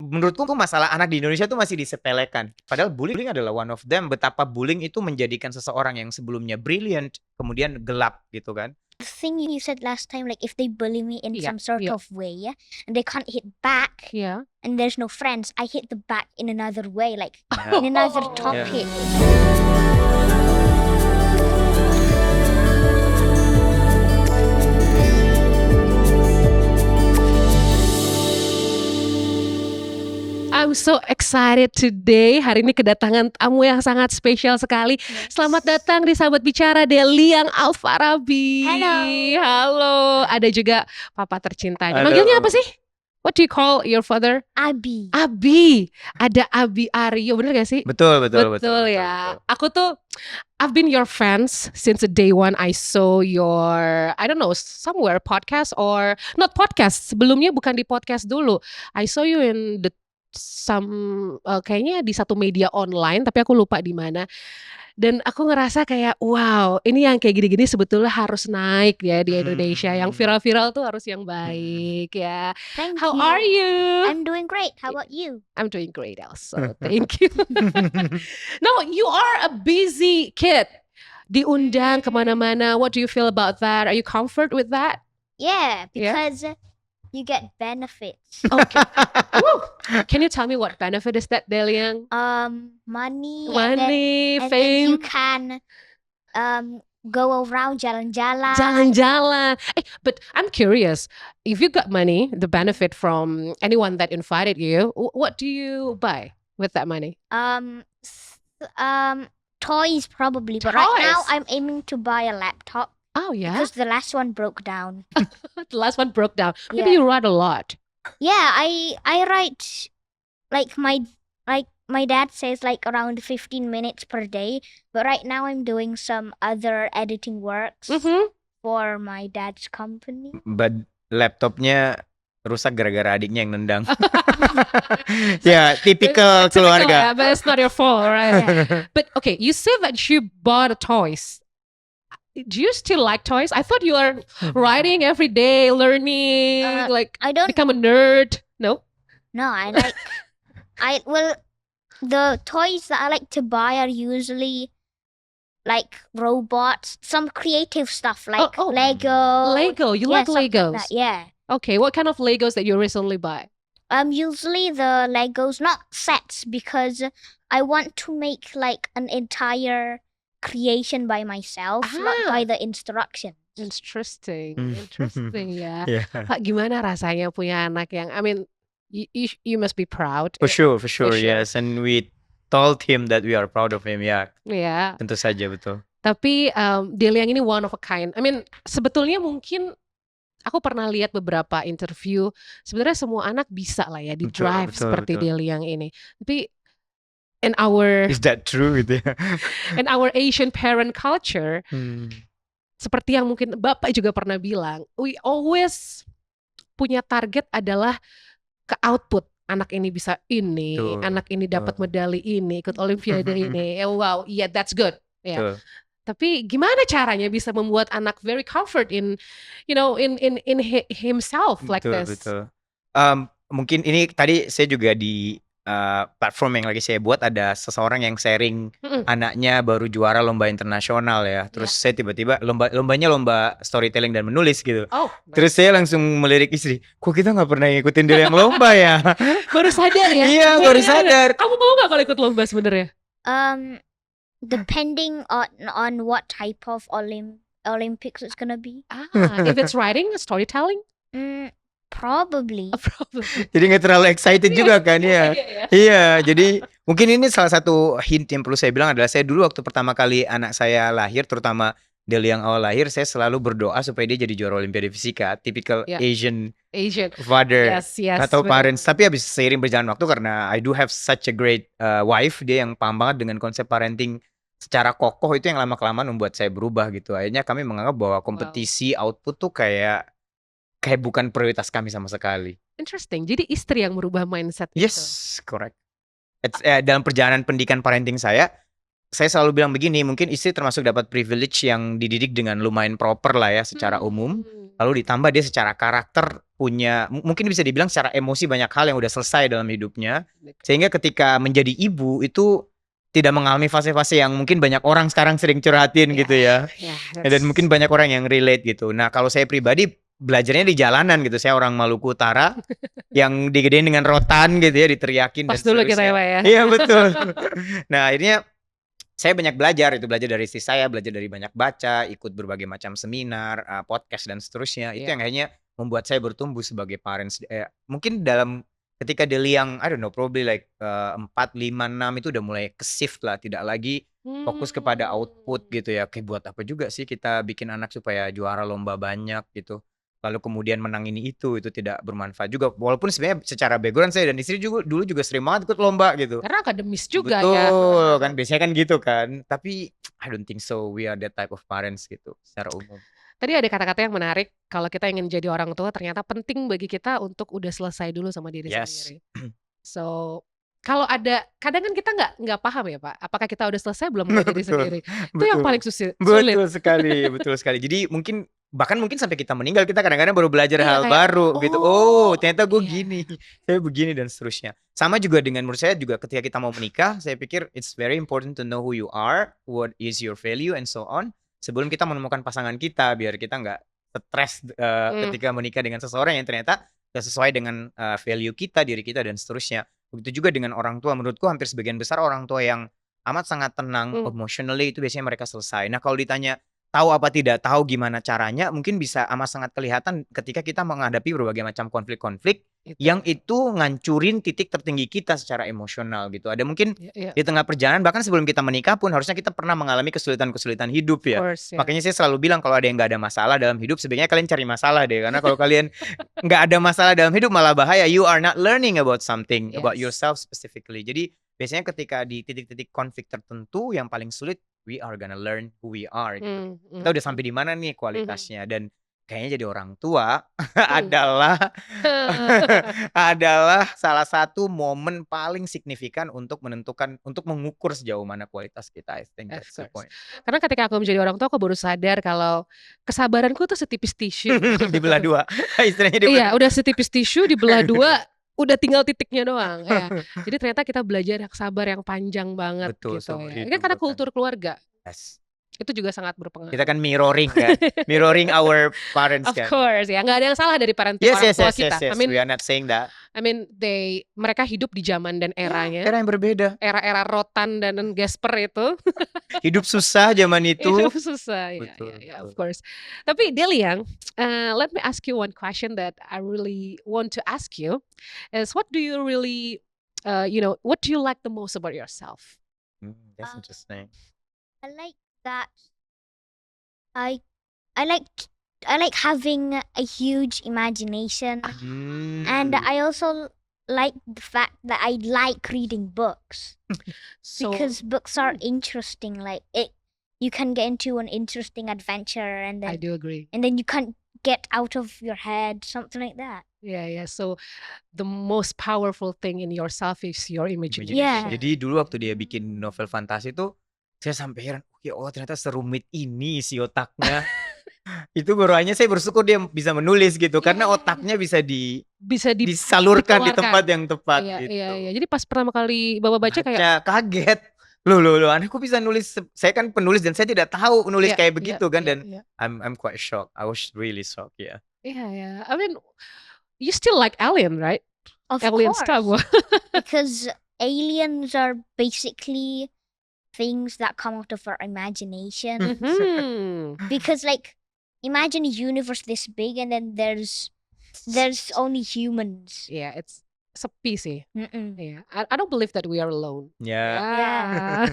menurutku masalah anak di Indonesia tuh masih disepelekan. Padahal bullying adalah one of them. Betapa bullying itu menjadikan seseorang yang sebelumnya brilliant kemudian gelap gitu kan. The thing you said last time, like if they bully me in Yeah, some sort yeah. of way, yeah, and they can't hit back, Yeah. and there's no friends, I hit the back in another way, like Yeah. in another top Yeah. hit. I'm so excited today. Hari ini kedatangan tamu yang sangat spesial sekali. Selamat datang di Sahabat Bicara, Deliang Alfarabi. Halo. Halo. Ada juga papa tercintanya. Halo. Manggilnya apa sih? What do you call your father? Abi. Abi. Ada Abi Aryo, bener gak sih? Betul Ya. Aku tuh I've been your fans since the day one I saw your, I don't know, somewhere podcast or not podcast. Sebelumnya bukan di podcast dulu. I saw you in the kayaknya di satu media online, tapi aku lupa di mana. Dan aku ngerasa kayak wow, ini yang kayak gini-gini sebetulnya harus naik ya di Indonesia. Yang viral-viral tuh harus yang baik ya. Thank How you. are you? I'm doing great. How about you? I'm doing great also. Thank you. No, you are a busy kid. Diundang kemana-mana. What do you feel about that? Are you comfort with that? Yeah, because you get benefits. Okay. Woo. Can you tell me what benefit is that, Deliang? Money. Money, and then you fame, can go around jalan-jalan. jalan-jalan. But I'm curious, if you got money, the benefit from anyone that invited you, what do you buy with that money? Toys probably, but right now Toys? I'm aiming to buy a laptop Oh yeah, because the last one broke down. the last one broke down. Maybe Yeah. you write a lot. Yeah, I write like my dad says like around 15 minutes per day, but right now I'm doing some other editing works Mm-hmm. for my dad's company. But laptopnya rusak gara-gara adiknya yang nendang. Ya, tipikal Typical, keluarga. yeah, but it's not your fault, right? But okay, you say that you bought toys. Do you still like toys? I thought you are writing every day, learning, like I don't become a nerd. No? know. The toys that I like to buy are usually like robots, some creative stuff like oh. Lego. Lego. You Yeah, like something Legos? like that, yeah. Okay, what kind of Legos that you recently buy? Usually the Legos, not sets, because I want to make like an entire creation by myself, not by the instructions. Interesting. Hmm. Interesting ya. Yeah. Pak, gimana rasanya punya anak yang, I mean, you must be proud. For sure, sure. yes. And we told him that we are proud of him. Ya, Ya. tentu saja betul. Tapi Deliang ini one of a kind. I mean, sebetulnya mungkin aku pernah lihat beberapa interview. Sebenarnya semua anak bisa lah ya di drive Betul, seperti betul. Deliang ini. Tapi in our Is that true gitu ya? in our Asian parent culture, Hmm. seperti yang mungkin Bapak juga pernah bilang, we always punya target adalah ke output. Anak ini bisa ini, Betul, anak ini dapat betul. medali ini, ikut olimpiade ini. Wow, yeah, that's good. Ya. Betul. Tapi gimana caranya bisa membuat anak very comfort in, you know, in himself like Betul, this? betul. Mungkin ini tadi saya juga di platform yang lagi saya buat ada seseorang yang sharing Mm-mm. anaknya baru juara lomba internasional ya. Terus saya tiba-tiba lombanya lomba storytelling dan menulis gitu. Oh, Terus saya langsung melirik istri, kok kita nggak pernah ngikutin dia yang lomba ya? baru sadar ya? Iya, baru sadar. Kamu mau nggak kalau ikut lomba sebenarnya? Depending on what type of Olympics it's gonna be. If it's writing, storytelling, Probably. probably. Jadi nggak terlalu excited juga kan ya. Iya. Iya, jadi mungkin ini salah satu hint yang perlu saya bilang adalah saya dulu waktu pertama kali anak saya lahir, terutama Deliang awal lahir, saya selalu berdoa supaya dia jadi juara Olimpiade Fisika, typical Yeah. Asian Asian. father Yes. atau betul. parents. Tapi habis seiring berjalan waktu karena I do have such a great wife, dia yang paham banget dengan konsep parenting secara kokoh, itu yang lama-kelamaan membuat saya berubah gitu. Akhirnya kami menganggap bahwa kompetisi output tuh kayak bukan prioritas kami sama sekali. Interesting. Jadi istri yang merubah mindset itu. Yes, correct. Dalam perjalanan pendidikan parenting saya selalu bilang begini, mungkin istri termasuk dapat privilege yang dididik dengan lumayan proper lah ya secara umum. Lalu ditambah dia secara karakter punya mungkin bisa dibilang secara emosi banyak hal yang udah selesai dalam hidupnya. Sehingga ketika menjadi ibu itu tidak mengalami fase-fase yang mungkin banyak orang sekarang sering curhatin gitu ya. Dan mungkin banyak orang yang relate gitu. Nah, kalau saya pribadi belajarnya di jalanan gitu. Saya orang Maluku Utara yang digedein dengan rotan gitu ya, diteriakin Pas dan dulu kita ya seterusnya. Pak ya. Iya betul. Nah, akhirnya saya banyak belajar dari istri saya, belajar dari banyak baca, ikut berbagai macam seminar, podcast dan seterusnya. Itu Iya. yang akhirnya membuat saya bertumbuh sebagai parents. Mungkin dalam ketika Deli yang I don't know probably like 4, 5, 6 itu udah mulai ke-shift lah, tidak lagi fokus kepada output gitu ya. Kayak buat apa juga sih kita bikin anak supaya juara lomba banyak gitu. Lalu kemudian menang itu tidak bermanfaat juga. Walaupun sebenarnya secara background saya dan istri juga dulu juga sering banget ikut lomba gitu. Karena akademis juga ya. Betul, kan biasanya kan gitu kan. Tapi I don't think so we are that type of parents gitu secara umum. Tadi ada kata-kata yang menarik, kalau kita ingin jadi orang tua ternyata penting bagi kita untuk udah selesai dulu sama diri Yes. sendiri. So, kalau ada kadang kan kita nggak paham ya Pak, apakah kita udah selesai belum sama diri Betul, sendiri? Itu yang betul. paling sulit. Betul sekali, betul sekali. Jadi mungkin bahkan sampai kita meninggal kita kadang-kadang baru belajar Iya, hal kayak, baru gitu. oh, Oh, ternyata gue iya. gini, saya begini dan seterusnya. Sama juga dengan menurut saya juga ketika kita mau menikah, saya pikir it's very important to know who you are, what is your value and so on. Sebelum kita menemukan pasangan kita, biar kita nggak stres ketika menikah dengan seseorang yang ternyata gak sesuai dengan value kita, diri kita dan seterusnya. Begitu juga dengan orang tua. Menurutku hampir sebagian besar orang tua yang amat sangat tenang emotionally itu biasanya mereka selesai. Nah, kalau ditanya tahu apa tidak tahu gimana caranya, mungkin bisa amat sangat kelihatan ketika kita menghadapi berbagai macam konflik-konflik yang itu ngancurin titik tertinggi kita secara emosional gitu. Ada mungkin Iya, di tengah perjalanan bahkan sebelum kita menikah pun harusnya kita pernah mengalami kesulitan-kesulitan hidup of ya. course, ya. Makanya saya selalu bilang kalau ada yang nggak ada masalah dalam hidup sebaiknya kalian cari masalah deh, karena kalau kalian nggak ada masalah dalam hidup malah bahaya. You are not learning about something about Yes. yourself specifically. Jadi biasanya ketika di titik-titik konflik tertentu yang paling sulit, we are gonna learn who we are gitu. Kita udah sampai di mana nih kualitasnya, dan kayaknya jadi orang tua adalah salah satu momen paling signifikan untuk mengukur sejauh mana kualitas kita. I think that's the Of point. course. Karena ketika aku menjadi orang tua, aku baru sadar kalau kesabaranku tuh setipis tisu. Dibelah dua. Istilahnya dibelah Iya, udah setipis tisu dibelah dua, udah tinggal titiknya doang. Ya. Jadi ternyata kita belajar yang sabar yang panjang banget Betul, gitu seumur ya. Ini hidup kan karena bahkan. kultur keluarga. Yes. Itu juga sangat berpengaruh. Kita kan mirroring kan, mirroring our parents Of kan. course ya, nggak ada yang salah dari parenting Yes, orang yes, tua yes, kita. yes, yes. We are not saying that. Mereka hidup di zaman dan eranya, Era yang berbeda. era-era rotan dan Gasper itu. Hidup susah zaman itu. Hidup susah, ya, Betul, ya, of betul. course. Tapi Deliang, let me ask you one question that I really want to ask you is what do you really, what do you like the most about yourself? That's Um, interesting. I like that. I like having a huge imagination, and I also like the fact that I like reading books So, because books are interesting. Like you can get into an interesting adventure, and I then do agree. you can't get out of your head, something like that. Yeah. So the most powerful thing in yourself is your imagination. Yeah. Jadi dulu waktu dia bikin novel fantasi tuh, saya sampai heran, ya Allah ternyata serumit ini isi otaknya. Itu baru hanya saya bersyukur dia bisa menulis gitu, karena otaknya bisa Bisa disalurkan di dikeluarkan. tempat yang tepat Iya, gitu. iya. Jadi pas pertama kali Bapak baca kayak kaget. Loh, anakku bisa nulis. Saya kan penulis dan saya tidak tahu nulis kayak begitu kan, dan I'm quite shocked. I was really shocked ya. Yeah. I mean, you still like Alien, right? Of Alien course, Star Wars. because aliens are basically things that come out of our imagination. Because like imagine a universe this big and then there's only humans. Yeah, it's sepi sih. Mm-mm. Yeah, I don't believe that we are alone. Ya.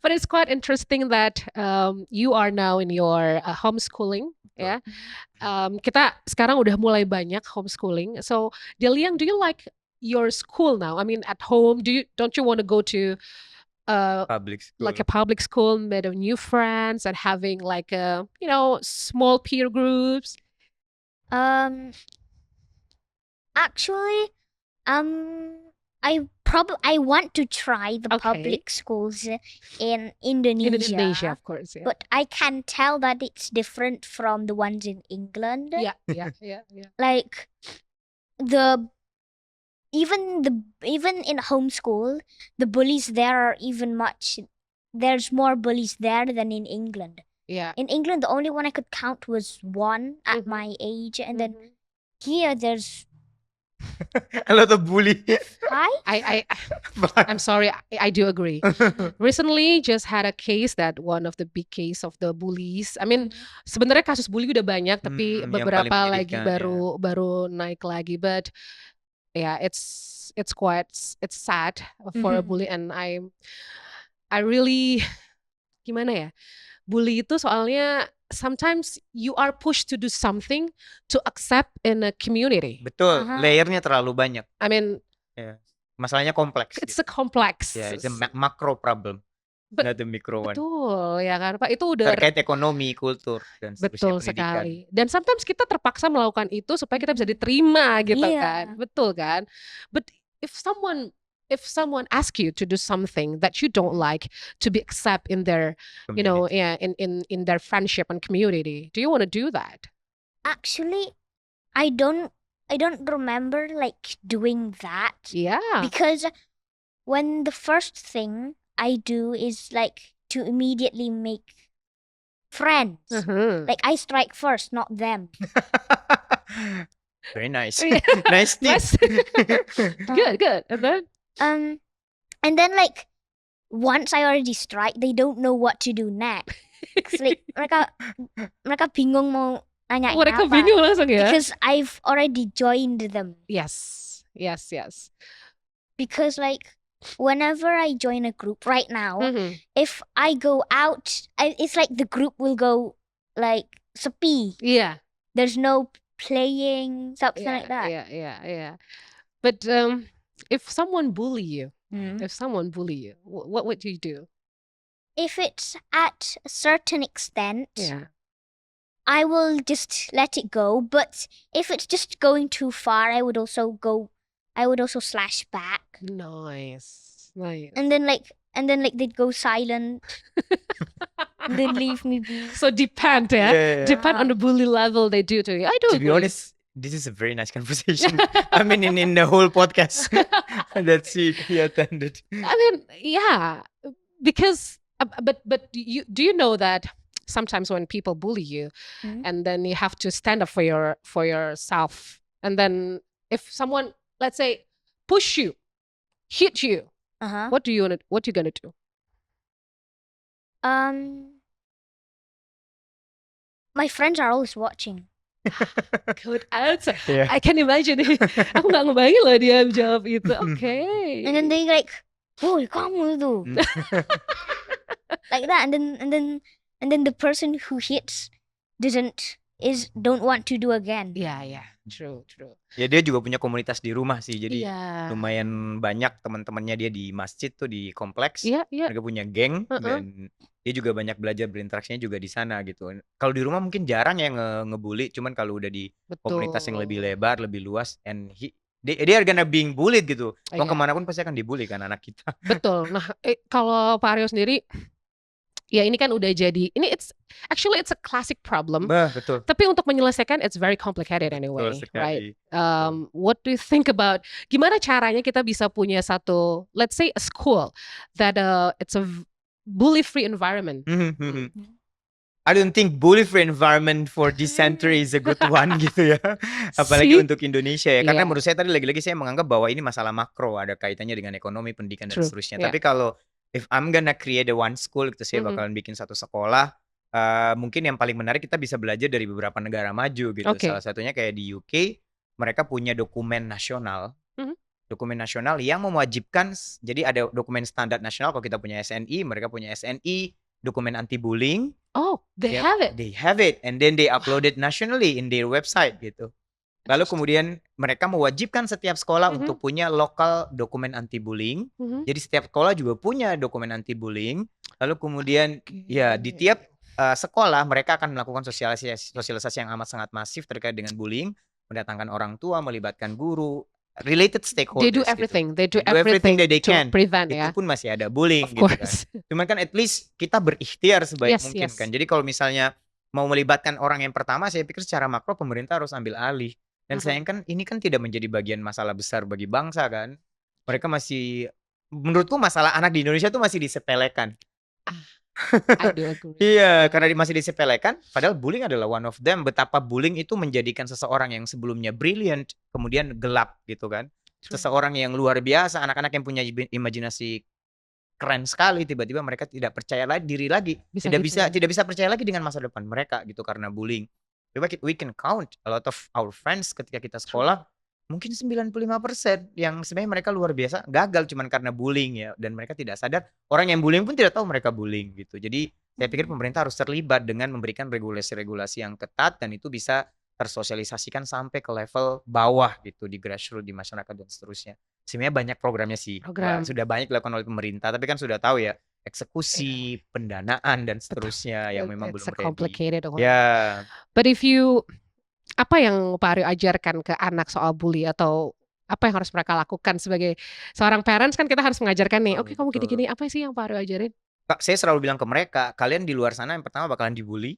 But it's quite interesting that you are now in your homeschooling. Ya, kita sekarang udah mulai banyak homeschooling. So, Deliang, do you like your school now? I mean, at home, don't you want to go to Public school. like a public school, made of new friends, and having like a small peer groups? Actually, I I want to try the Okay. public schools in In Indonesia, Indonesia, of course. Yeah. but I can tell that it's different from the ones in England. Yeah. Like even in homeschool, the bullies there are there's more bullies there than in England. Yeah. In England, the only one I could count was one at Mhm. my age, and then Mhm. here there's A lot of bully. five. I'm sorry. I do agree. Recently, just had a case that one of the big case of the bullies. I mean, sebenarnya kasus bully udah banyak, tapi yang paling beberapa lagi menyedihkan, ya. baru naik lagi. But yeah, it's sad for a Mhm. bully, and I really gimana ya? Bully itu soalnya sometimes you are pushed to do something to accept in a community. Betul, Aha. layernya terlalu banyak. I mean, Ya. Masalahnya kompleks. it's Gitu. a complex. Ya, it's a macro problem, But- not the micro one. Betul ya kan Pak, itu udah Terkait ekonomi, kultur, dan seterusnya betul pendidikan. sekali. Dan sometimes kita terpaksa melakukan itu supaya kita bisa diterima gitu Iya. kan. Betul kan? But if someone ask you to do something that you don't like to be accept in their, you know, Community. yeah, in their friendship and community, do you want to do that? Actually, I don't remember like doing that Yeah. because when the first thing I do is like to immediately make friends. Mhm. Like I strike first, not them. Very nice. Yeah. Nice tip. Nice. Good. And then And then like once I already strike, they don't know what to do next. Like mereka bingung mau nanyain mereka apa. bingung langsung ya. Because I've already joined them. Yes. Because like whenever I join a group right now, Mhm. if I go out, it's like the group will go like sepi. Yeah. There's no playing, something like that. Yeah. But if someone bully you, Mm. what would you do? If it's at a certain extent, Yeah. I will just let it go. But if it's just going too far, I would also slash back. Nice. And then like they'd go silent. And then leave me be. So depend ya. Yeah. Depend on the bully level they do to you. I do To be agree. honest, this is a very nice conversation. I mean, in the whole podcast. That's it. He attended. I mean, yeah, because but do you know that sometimes when people bully you, Mhm. and then you have to stand up for yourself, and then if someone, let's say, push you, hit you, Uh-huh. what you gonna do? My friends are always watching. Good answer. Yeah. I can imagine. Aku nggak ngebayangin loh dia jawab itu. Okay. And then they like, "Oh, kamu tuh." Mm. Like that. And then the person who hits don't want to do again. Yeah. True. Ya dia juga punya komunitas di rumah sih. Jadi Iya. lumayan banyak teman-temannya dia di masjid tuh, di kompleks. Iya. Mereka punya geng Uh-uh. dan dia juga banyak belajar berinteraksinya juga di sana gitu. Kalau di rumah mungkin jarang ya ngebully, cuman kalau udah di komunitas yang lebih lebar, lebih luas, and they are gonna being bullied gitu. Mau Iya. kemana pun pasti akan dibully kan anak kita. Betul. Nah, kalau Pak Aryo sendiri, ya ini kan udah jadi, it's a classic problem. Bah, betul. Tapi untuk menyelesaikan, it's very complicated Betul anyway, right? sekali. What do you think about gimana caranya kita bisa punya satu, let's say a school that it's a bully-free environment? I don't think bully-free environment for this century is a good one gitu ya. Apalagi See? untuk Indonesia ya. Karena Iya. menurut saya tadi lagi-lagi saya menganggap bahwa ini masalah makro, ada kaitannya dengan ekonomi, pendidikan dan True, seterusnya. yeah. Tapi kalau if I'm gonna create a one school gitu, saya Mhm. bakalan bikin satu sekolah. Mungkin yang paling menarik kita bisa belajar dari beberapa negara maju gitu. Oke. Salah satunya kayak di UK, mereka punya dokumen nasional. Mhm. Dokumen nasional yang mewajibkan, jadi ada dokumen standar nasional. Kalau kita punya SNI, mereka punya SNI, dokumen anti bullying. Oh, they Yep, have it. They have it, and then they upload it nationally in their website gitu. Lalu kemudian mereka mewajibkan setiap sekolah Mhm. untuk punya lokal dokumen anti bullying. Mhm. Jadi setiap sekolah juga punya dokumen anti bullying. Lalu kemudian ya di tiap sekolah mereka akan melakukan sosialisasi yang amat sangat masif terkait dengan bullying, mendatangkan orang tua, melibatkan guru, related They stakeholders do gitu. everything. They do Do everything everything that they to can. prevent Itu ya. pun masih ada bullying Of gitu kan. course. Cuman kan at least kita berikhtiar sebaik Yes, mungkin yes. kan. Jadi kalau misalnya mau melibatkan orang yang pertama, saya pikir secara makro pemerintah harus ambil alih. Dan sayang kan ini kan tidak menjadi bagian masalah besar bagi bangsa kan. Mereka masih, menurutku masalah anak di Indonesia tuh masih disepelekan. I do agree. Iya, karena masih disepelekan, padahal bullying adalah one of them. Betapa bullying itu menjadikan seseorang yang sebelumnya brilliant, kemudian gelap gitu kan. True. Seseorang yang luar biasa, anak-anak yang punya imajinasi keren sekali, tiba-tiba mereka tidak percaya diri lagi, Bisa tidak gitu bisa ya. tidak bisa percaya lagi dengan masa depan mereka gitu karena bullying. We can count a lot of our friends ketika kita sekolah, mungkin 95% yang sebenarnya mereka luar biasa gagal cuman karena bullying ya, dan mereka tidak sadar orang yang bullying pun tidak tahu mereka bullying gitu. Jadi saya pikir pemerintah harus terlibat dengan memberikan regulasi-regulasi yang ketat dan itu bisa tersosialisasikan sampai ke level bawah gitu di grassroots di masyarakat dan seterusnya. Sebenarnya banyak programnya sih, Program. sudah banyak dilakukan oleh pemerintah, tapi kan sudah tahu ya eksekusi, pendanaan dan seterusnya yang memang It's belum a ready. complicated one. Ya, But if you, apa yang Pak Aryo ajarkan ke anak soal bully atau apa yang harus mereka lakukan sebagai seorang parents kan kita harus mengajarkan nih, oke kamu betul. gini-gini, apa sih yang Pak Aryo ajarin? Kak, saya selalu bilang ke mereka, kalian di luar sana yang pertama bakalan dibully,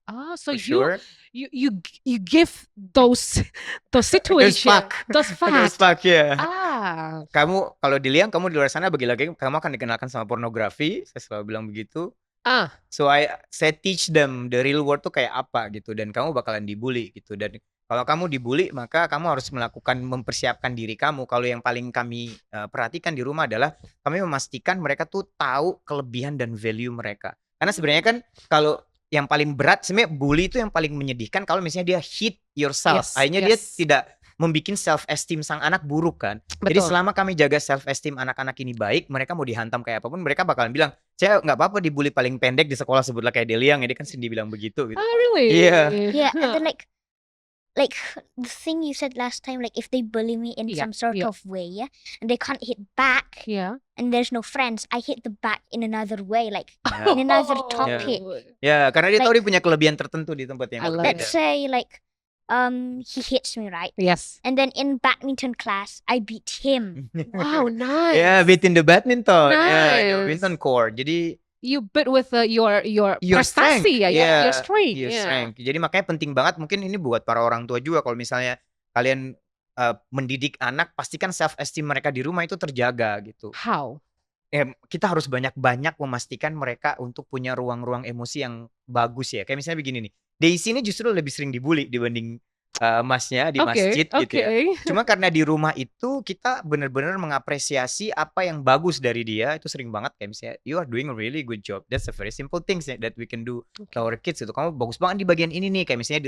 Oh, so for sure. you give those situations, those Those facts. fuck ya. Ah, Kamu kalau dilihat kamu di luar sana lagi kamu akan dikenalkan sama pornografi. Saya selalu bilang begitu. So saya teach them the real world tuh kayak apa gitu, dan kamu bakalan dibully gitu. Dan kalau kamu dibully maka kamu harus mempersiapkan diri kamu. Kalau yang paling kami perhatikan di rumah adalah kami memastikan mereka tuh tahu kelebihan dan value mereka. Karena sebenarnya kan kalau yang paling berat sebenarnya bully itu yang paling menyedihkan kalau misalnya dia hit yourself. Yes, Akhirnya dia yes. tidak membikin self esteem sang anak buruk kan. Jadi betul. selama kami jaga self esteem anak-anak ini baik, mereka mau dihantam kayak apapun mereka bakalan bilang, saya nggak apa-apa dibully paling pendek di sekolah, sebutlah kayak Deliang ya, dia kan Cindy bilang begitu gitu. Oh, really? Iya. Yeah, and then like the thing you said last time, like if they bully me in Yeah, some sort yeah. of way, yeah, and they can't hit back, Yeah. and there's no friends, I hit the back in another way, like Ya. in another Oh. topic. Ya, karena dia tahu Like- dia punya kelebihan tertentu di tempat yang I love berbeda. Let's say like he hits me, right? Yes. And then in badminton class, I beat him. Wow, nice. Ya, beat in the badminton. Ya, Nice. badminton court. Jadi You beat with your strength. prestasi ya, Yeah, your strength. your yeah. strength. Jadi makanya penting banget mungkin ini buat para orang tua juga, kalau misalnya kalian mendidik anak, pastikan self esteem mereka di rumah itu terjaga gitu. How? Kita harus banyak-banyak memastikan mereka untuk punya ruang-ruang emosi yang bagus ya. Kayak misalnya begini nih, Daisy ini justru lebih sering dibully dibanding masnya di masjid gitu ya. Cuma karena di rumah itu kita benar-benar mengapresiasi apa yang bagus dari dia, itu sering banget kayak misalnya you are doing a really good job. That's a very simple things that we can do to our kids gitu. Kamu bagus banget di bagian ini nih, kayak misalnya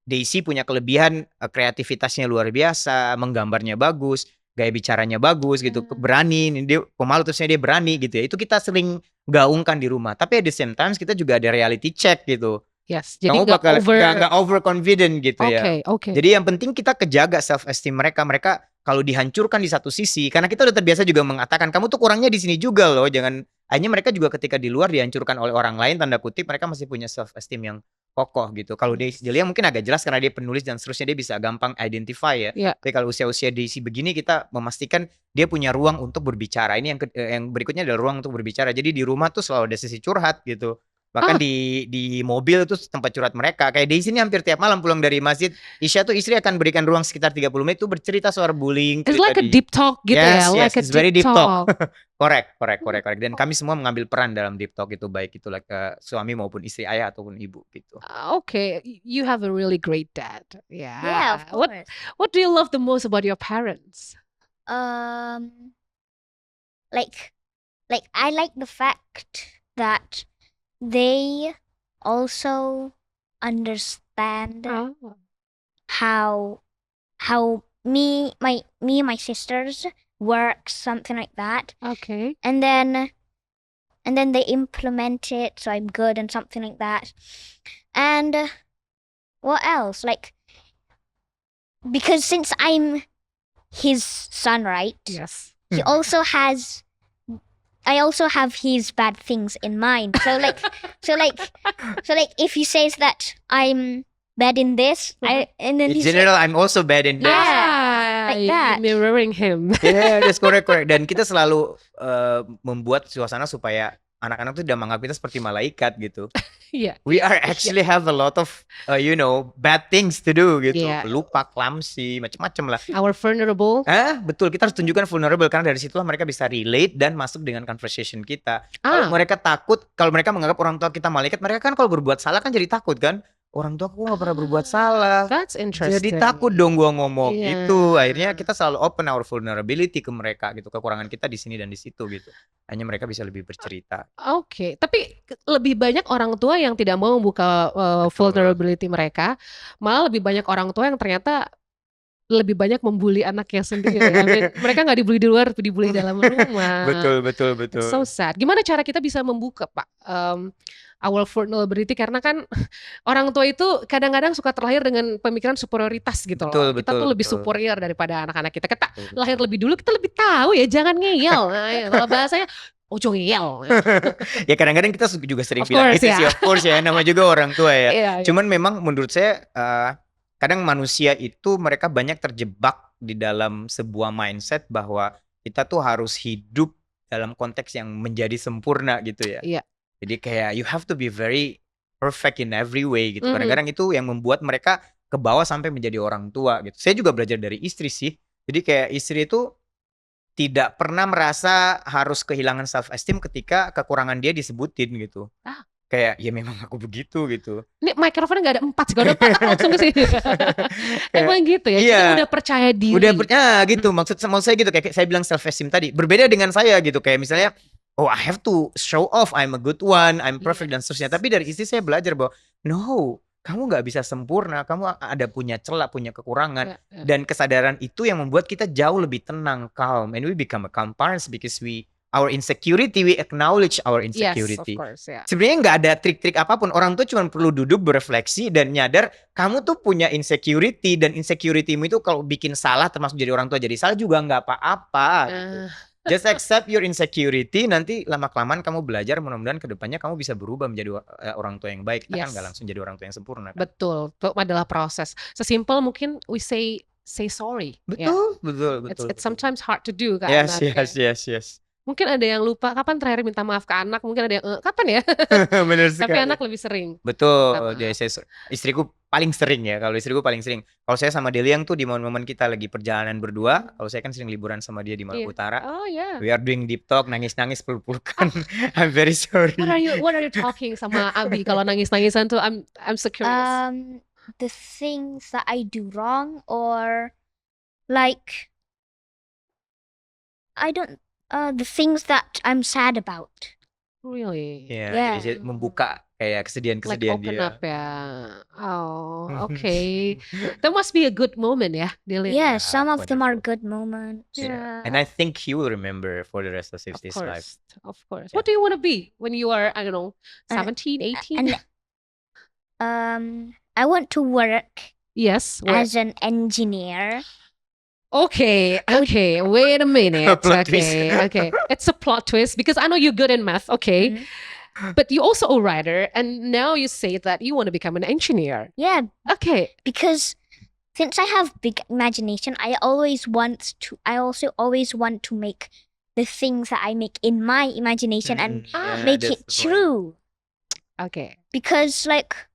Daisy punya kelebihan kreativitasnya luar biasa, menggambarnya bagus, gaya bicaranya bagus gitu, berani, dia pemalu terusnya dia berani gitu ya. Itu kita sering gaungkan di rumah. Tapi at the same time kita juga ada reality check gitu. Yes. Jadi Kamu bakal nggak overconfident gitu ya. Oke. Jadi yang penting kita kejaga self esteem mereka. Mereka kalau dihancurkan di satu sisi, karena kita udah terbiasa juga mengatakan kamu tuh kurangnya di sini juga loh. Jangan, akhirnya mereka juga ketika di luar dihancurkan oleh orang lain, tanda kutip, mereka masih punya self esteem yang kokoh gitu. Kalau Delia mungkin agak jelas karena dia penulis dan seterusnya, dia bisa gampang identify ya. Yeah. Tapi kalau usia-usia Daisy begini, kita memastikan dia punya ruang untuk berbicara. Ini yang berikutnya adalah ruang untuk berbicara. Jadi di rumah tuh selalu ada sisi curhat gitu. Bahkan di mobil itu tempat curhat mereka. Kayak Daisy ini hampir tiap malam pulang dari masjid Isya tuh istri akan berikan ruang sekitar 30 menit tuh bercerita soal bullying. It's like a deep talk gitu Yes, ya. yes, Like a it's very deep talk. talk. Correct. Dan kami semua mengambil peran dalam deep talk itu, baik itu suami maupun istri, ayah ataupun ibu gitu. Okay, you have a really great dad. Yeah. Yeah, of course. What do you love the most about your parents? Like I like the fact that they also understand how me and my sisters work, something like that. Okay. And then they implement it, so I'm good and something like that. And what else? Like, because since I'm his son, right? Yes. He also has. I also have his bad things in mind. So like if he says that I'm bad in this, and then In he's general, I'm also bad in this. Yeah. Like that. mirroring him. Yeah, that's correct. Dan kita selalu membuat suasana supaya anak-anak tuh tidak menganggap kita seperti malaikat gitu. Yeah. We are actually have a lot of bad things to do gitu. Yeah. Lupa, clumsy, macam-macam lah. Our vulnerable. Betul, kita harus tunjukkan vulnerable karena dari situlah mereka bisa relate dan masuk dengan conversation kita. Kalau mereka takut, kalau mereka menganggap orang tua kita malaikat, mereka kan kalau berbuat salah kan jadi takut kan. Orang tua aku gak pernah berbuat salah. That's interesting. Jadi takut dong gua ngomong Yeah. itu. Akhirnya kita selalu open our vulnerability ke mereka gitu. Kekurangan kita di sini dan di situ gitu. Hanya mereka bisa lebih bercerita. Oke, tapi lebih banyak orang tua yang tidak mau membuka vulnerability mereka, malah lebih banyak orang tua yang ternyata lebih banyak membuli anaknya sendiri. I mean, mereka nggak dibully di luar, dibully dalam rumah. Betul. It's so sad. Gimana cara kita bisa membuka, Pak, our vulnerability? Karena kan orang tua itu kadang-kadang suka terlahir dengan pemikiran superioritas gitu loh. Kita tuh lebih superior daripada anak-anak kita. Kita lahir lebih dulu, kita lebih tahu ya, jangan ngeyel. Nah, ya, kalau bahasanya ojo ngeyel. Ya kadang-kadang kita juga sering Of bilang course, itu ya. sih, of course ya, nama juga orang tua ya. Iya. Cuman memang menurut saya kadang manusia itu mereka banyak terjebak di dalam sebuah mindset bahwa kita tuh harus hidup dalam konteks yang menjadi sempurna gitu ya. Iya. Jadi kayak you have to be very perfect in every way gitu. Kadang-kadang itu yang membuat mereka ke bawah sampai menjadi orang tua gitu. Saya juga belajar dari istri sih. Jadi kayak istri itu tidak pernah merasa harus kehilangan self esteem ketika kekurangan dia disebutin gitu. Kayak ya memang aku begitu gitu. Ini mikrofonnya nggak ada 4 sih, kalau ada 4 langsung ke sini. Emang gitu ya, Iya. kita udah percaya diri. Udah gitu. Maksud saya gitu kayak saya bilang self esteem tadi. Berbeda dengan saya gitu, kayak misalnya I have to show off I'm a good one, I'm perfect dan seterusnya. Tapi dari istri saya belajar bahwa no, kamu nggak bisa sempurna, kamu ada punya celah, punya kekurangan. Dan kesadaran itu yang membuat kita jauh lebih tenang, calm, and we become a calm parents because our insecurity, we acknowledge our insecurity. Yes, of course, yeah. Sebenarnya nggak ada trik-trik apapun. Orang tuh cuma perlu duduk berefleksi dan nyadar kamu tuh punya insecurity, dan insecurity-mu itu kalau bikin salah, termasuk jadi orang tua jadi salah juga nggak apa-apa. Gitu. Just accept your insecurity. Nanti lama-kelamaan kamu belajar, mudah-mudahan kedepannya kamu bisa berubah menjadi orang tua yang baik. Kita kan nggak langsung jadi orang tua yang sempurna. Kan? Betul, itu adalah proses. Sesimpel mungkin we say sorry. Betul. It's sometimes hard to do kan. Yes. Mungkin ada yang lupa kapan terakhir minta maaf ke anak, mungkin ada yang kapan ya? Bener sekali. Tapi anak lebih sering. Betul. Istriku paling sering ya. Kalau istriku paling sering. Kalau saya sama Deliang tuh di momen-momen kita lagi perjalanan berdua. Kalau saya kan sering liburan sama dia di Maluku Utara. Oh yeah. We are doing deep talk, nangis-nangis, peluk-pelukan. I'm very sorry. What are you talking sama Abi kalau nangis-nangisan tuh? I'm so curious. The things that I do wrong, or like the things that I'm sad about. Really? Yeah. Jadi membuka kayak kesedihan-kesedihan like open dia. up ya. Oh, okay. That must be a good moment ya, Dylan. Yeah, some of them are good moments. Yeah. And I think he will remember for the rest of his life. Of course. What do you want to be when you are, I don't know, 17, 18? And I want to work Yes. as an engineer. Okay, wait a minute. Plot twist. Okay. It's a plot twist because I know you're good in math, okay. But you're also a writer, and now you say that you want to become an engineer. Yeah, Okay. because since I have big imagination, I also always want to make the things that I make in my imagination and make it true. Okay. Because like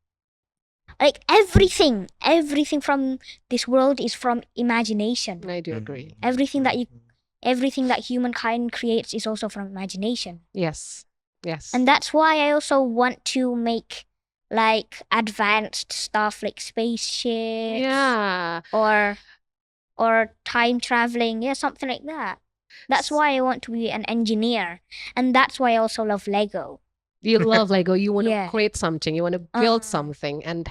everything from this world is from imagination. I do agree. Everything that humankind creates is also from imagination. Yes. And that's why I also want to make like advanced stuff like spaceships. Yeah. Or time traveling. Yeah, something like that. That's why I want to be an engineer. And that's why I also love Lego. You love Lego. You want to Yeah. create something. You want to build something, and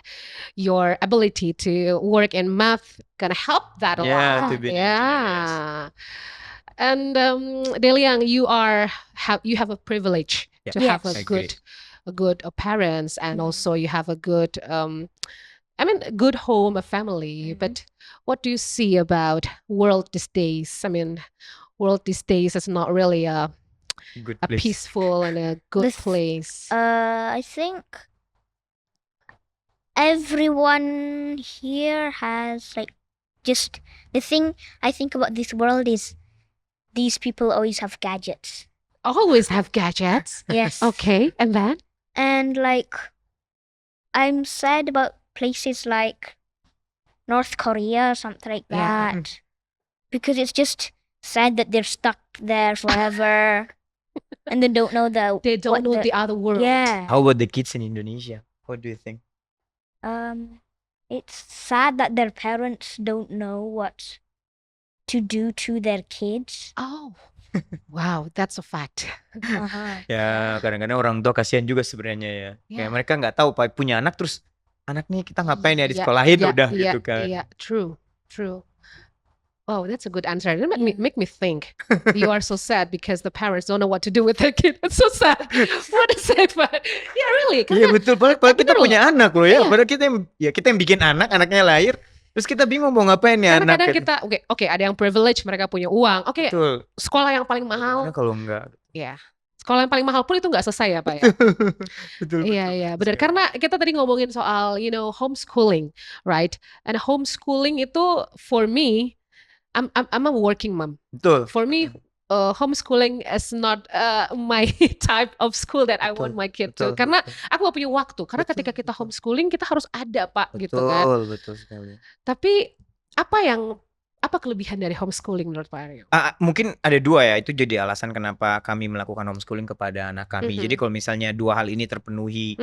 your ability to work in math gonna help that a lot. To be an engineer, Yeah. And Deliang, you have a privilege to Yes. have a good parents, and also you have a good good home, a family. But what do you see about world these days? I mean, world these days is not really a Good a place. peaceful and a good This- place. I think everyone here has like just the thing I think about this world is these people always have gadgets. Always have gadgets. Yes. Okay, and then? And like, I'm sad about places like North Korea or something like Yeah. that. Because it's just sad that they're stuck there forever and they don't know They don't what know the other world. Yeah. How about the kids in Indonesia? What do you think? It's sad that their parents don't know what to do to their kids. Oh, wow, that's a fact. Ya kadang-kadang orang tua kasihan juga sebenarnya ya. Yeah. Kayak mereka nggak tahu punya anak terus anaknya kita ngapain ya Yeah, disekolahin yeah, udah yeah, gitu kan. Yeah, true. Oh, that's a good answer. It make me think. You are so sad because the parents don't know what to do with their kid. That's so sad. What is it? But yeah, really. Iya Karena betul, padahal kita bener loh. punya anak loh ya. Iya. Padahal kita yang bikin anak, anaknya lahir, terus kita bingung mau ngapain ya karena anak. kadang gitu. kita oke, ada yang privilege, mereka punya uang. Oke, Betul. sekolah yang paling Gimana mahal. kalau enggak? Ya. Sekolah yang paling mahal pun itu nggak selesai ya, Pak ya. Betul. Iya, benar. Karena kita tadi ngomongin soal, homeschooling, right? And homeschooling itu for me, I'm a working mom. Betul. For me, homeschooling is not my type of school that I Betul, want my kid to. betul, Karena betul. aku gak punya waktu. Karena Betul, ketika kita betul. homeschooling, kita harus ada, Pak, gitu kan. Betul sekali. Tapi apa kelebihan dari homeschooling menurut Pak Aryo? Mungkin ada dua ya, itu jadi alasan kenapa kami melakukan homeschooling kepada anak kami. Jadi kalau misalnya dua hal ini terpenuhi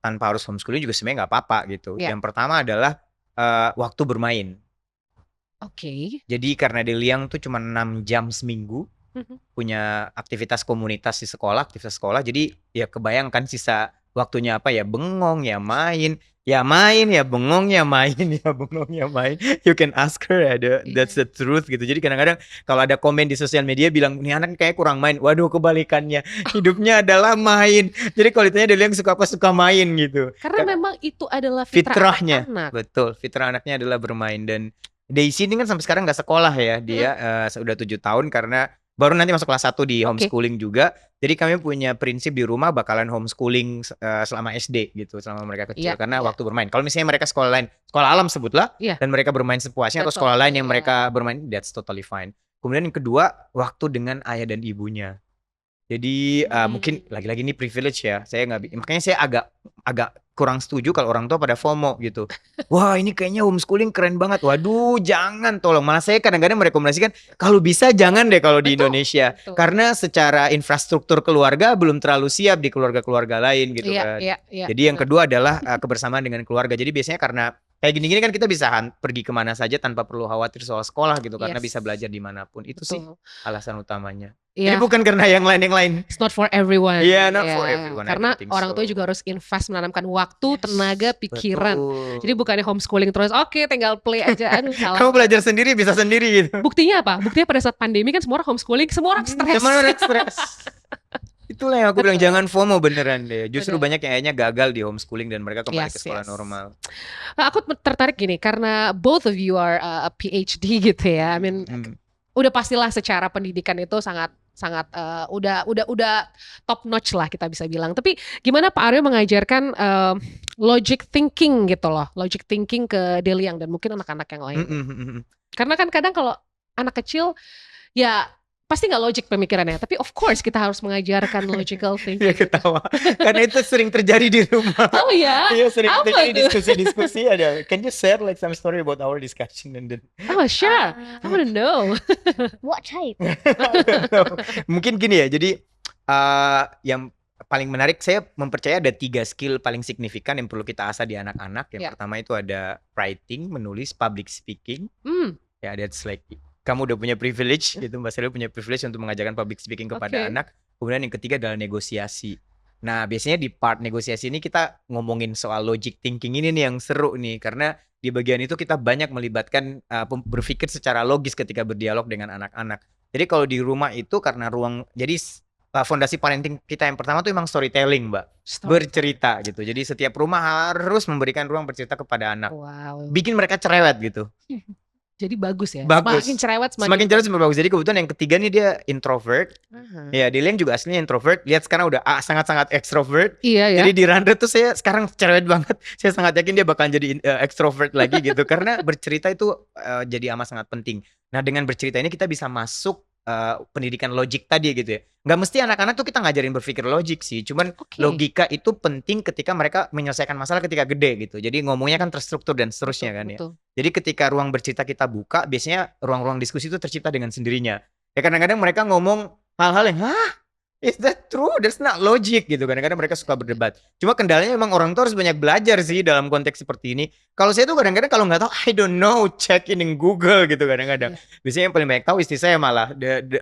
tanpa harus homeschooling juga sebenarnya nggak apa-apa gitu. Ya. Yang pertama adalah waktu bermain. Oke. Jadi karena Deliang tuh cuma 6 jam seminggu punya aktivitas komunitas di sekolah, aktivitas sekolah. Jadi ya kebayangkan sisa waktunya apa ya, bengong ya main, ya bengong ya main, ya bengong ya main. You can ask her ya, that's the truth gitu. Jadi kadang-kadang kalau ada komen di sosial media bilang nih anak kayak kurang main, waduh kebalikannya, hidupnya adalah main. Jadi kalau ditanya Deliang suka apa, suka main gitu. Karena memang itu adalah Fitrahnya, anak. betul. Fitrah anaknya adalah bermain. Dan Daisy ini kan sampai sekarang nggak sekolah ya, dia sudah 7 tahun karena baru nanti masuk kelas 1 di homeschooling juga. Jadi kami punya prinsip di rumah bakalan homeschooling selama SD gitu, selama mereka kecil. Karena waktu bermain. Kalau misalnya mereka sekolah lain, sekolah alam sebutlah, dan mereka bermain sepuasnya, atau sekolah lain yang mereka bermain, that's totally fine. Kemudian yang kedua, waktu dengan ayah dan ibunya. Jadi mungkin lagi-lagi ini privilege ya. Makanya saya agak kurang setuju kalau orang tua pada FOMO gitu. Wah, ini kayaknya homeschooling keren banget. Waduh, jangan tolong. Malah saya kadang-kadang merekomendasikan kalau bisa jangan deh kalau di Indonesia. Betul. Karena secara infrastruktur keluarga belum terlalu siap di keluarga-keluarga lain gitu kan. Iya. Jadi yang kedua adalah kebersamaan dengan keluarga. Jadi biasanya karena kayak gini-gini kan kita bisa pergi kemana saja tanpa perlu khawatir soal sekolah gitu. Karena bisa belajar dimanapun. Itu sih alasan utamanya. Jadi bukan karena yang lain. It's not for everyone. Yeah, not for everyone. Karena orang tua juga harus invest menanamkan waktu, tenaga, pikiran. Betul. Jadi bukannya homeschooling terus, oke tinggal play aja. Aduh, salah. Kamu belajar sendiri, bisa sendiri gitu. Buktinya apa? Buktinya pada saat pandemi kan semua orang homeschooling, semua orang stres. Semua orang stres. Itulah yang aku bilang, jangan FOMO beneran deh. Justru banyak yang akhirnya gagal di homeschooling dan mereka kembali ke sekolah normal. Aku tertarik gini, karena both of you are a PhD gitu ya. I mean, udah pastilah secara pendidikan itu sangat udah top notch lah kita bisa bilang. Tapi gimana Pak Aryo mengajarkan logic thinking gitu loh, logic thinking ke Deliang dan mungkin anak-anak yang lain. Karena kan kadang kalau anak kecil ya pasti nggak logik pemikirannya, tapi of course kita harus mengajarkan logical thinking. Dia ketawa karena itu sering terjadi di rumah. Oh ya? Iya, sering Apa terjadi itu? diskusi-diskusi ada. Can you share like some story about our discussion and then Oh sure, I wanna know. What type? Mungkin gini ya. Jadi yang paling menarik, saya mempercaya ada 3 skill paling signifikan yang perlu kita asah di anak-anak. Yang pertama itu ada writing, menulis, public speaking. Ya, that's like kamu udah punya privilege gitu, Mbak Selly punya privilege untuk mengajarkan public speaking kepada anak. Kemudian yang ketiga adalah negosiasi. Nah, biasanya di part negosiasi ini kita ngomongin soal logic thinking ini nih yang seru nih, karena di bagian itu kita banyak melibatkan berpikir secara logis ketika berdialog dengan anak-anak. Jadi kalau di rumah itu karena jadi fondasi parenting kita yang pertama tuh emang storytelling, Mbak. Bercerita gitu. Jadi setiap rumah harus memberikan ruang bercerita kepada anak. Wow. Bikin mereka cerewet gitu. Jadi bagus ya. Bagus. Semakin cerewet Semakin cerewet semakin bagus. Jadi kebetulan yang ketiga nih dia introvert. Ya, Delian juga aslinya introvert. Lihat sekarang udah sangat-sangat extrovert. Iya ya. Jadi di Randred tuh saya sekarang cerewet banget. Saya sangat yakin dia bakal jadi extrovert lagi gitu. Karena bercerita itu jadi amat sangat penting. Nah, dengan bercerita ini kita bisa masuk pendidikan logik tadi gitu ya. Nggak mesti anak-anak tuh kita ngajarin berpikir logik sih. Cuman Oke. logika itu penting ketika mereka menyelesaikan masalah ketika gede gitu. Jadi ngomongnya kan terstruktur dan seterusnya kan ya. Betul. Jadi ketika ruang bercerita kita buka, biasanya ruang-ruang diskusi itu tercipta dengan sendirinya. Ya kadang-kadang mereka ngomong hal-hal yang, is that true? That's not logic gitu. Kadang-kadang mereka suka berdebat. Cuma kendalanya memang orang tua harus banyak belajar sih dalam konteks seperti ini. Kalau saya tuh kadang-kadang kalau nggak tahu, I don't know, check in Google gitu kadang-kadang. Biasanya yang paling banyak tahu istri saya malah,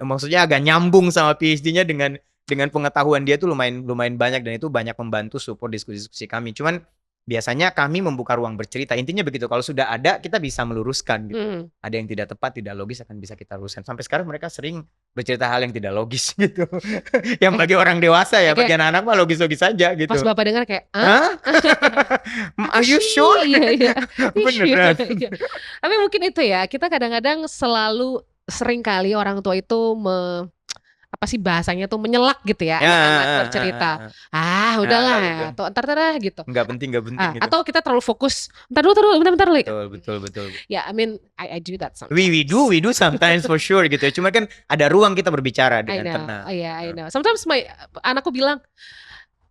maksudnya agak nyambung sama PhD-nya dengan pengetahuan dia tuh lumayan banyak dan itu banyak membantu support diskusi-diskusi kami. Cuman biasanya kami membuka ruang bercerita. Intinya begitu. Kalau sudah ada, kita bisa meluruskan gitu. Ada yang tidak tepat, tidak logis akan bisa kita luruskan. Sampai sekarang mereka sering bercerita hal yang tidak logis gitu. Yang bagi orang dewasa ya, bagi anak-anak mah logis-logis saja gitu. Pas Bapak dengar kayak, Hah? Are you sure? Iya. Beneran. Iya. Tapi mungkin itu ya, kita kadang-kadang sering kali orang tua itu apa sih bahasanya tuh menyelak gitu ya, anak-anak bercerita. Udahlah, atau ntar gitu. Nggak penting gitu. Atau kita terlalu fokus. Bentar, bentar. Betul. Ya, I mean, I do that sometimes. We do sometimes for sure gitu ya. Cuma kan ada ruang kita berbicara dengan tenang. I know. Sometimes anakku bilang,